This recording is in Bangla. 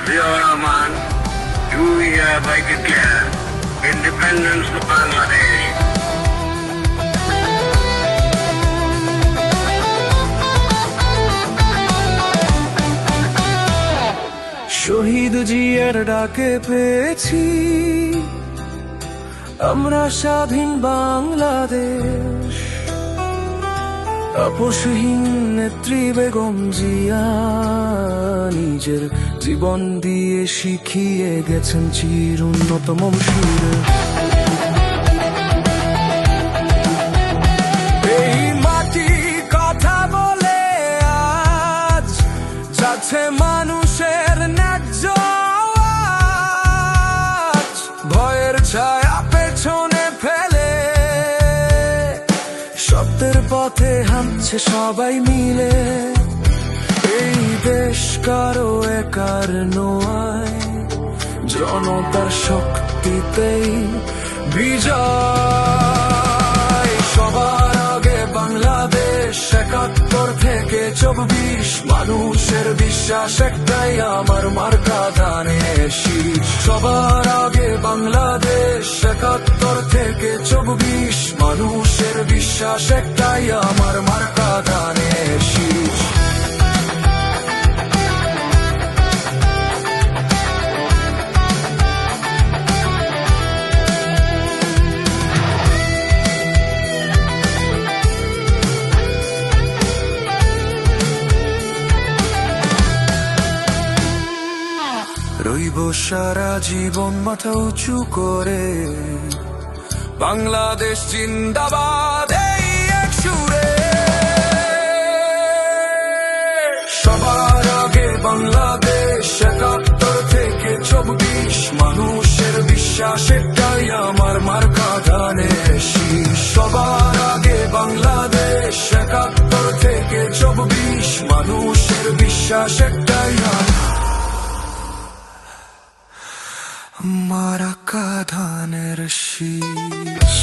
Ziaur Rahman, do hereby declare independence of Bangladesh. শহীদ জিয়ার ডাকে পেয়েছি আমরা স্বাধীন বাংলাদেশ। আপসহীন নেত্রী বেগম জিয়া নিজের জীবন দিয়ে শিখিয়ে গেছেন চির উন্নত মমসুরে। এই মাটি কথা বলে আজ যাচ্ছে মানুষের ন্যায্য আওয়াজ। ভয়ের ছায়া পেছনে ফেলে সত্যের পথে হাঁটছে সবাই মিলে। এই দেশ কারো একার নয়, জনতার শক্তিতেই বিজয়। সবার আগে বাংলাদেশ ৭১ থেকে ২৪, মানুষের বিশ্বাস একটাই আমার মার্কা ধানের শীষ। সবার আগে বাংলাদেশ ৭১ থেকে ২৪, মানুষের বিশ্বাস একটাই আমার মার্কা ধানের শীষ। রইব সারা জীবন মাথা উঁচু করে, বাংলাদেশ জিন্দাবাদ এই এক সুরে। সবার আগে বাংলাদেশ ৭১ থেকে ২৪, মানুষের বিশ্বাস একটাই আমার মার্কা ধানের শীষ। সবার আগে বাংলাদেশ ৭১ থেকে ২৪, মানুষের বিশ্বাস একটাই মার্কা ধানের শীষ।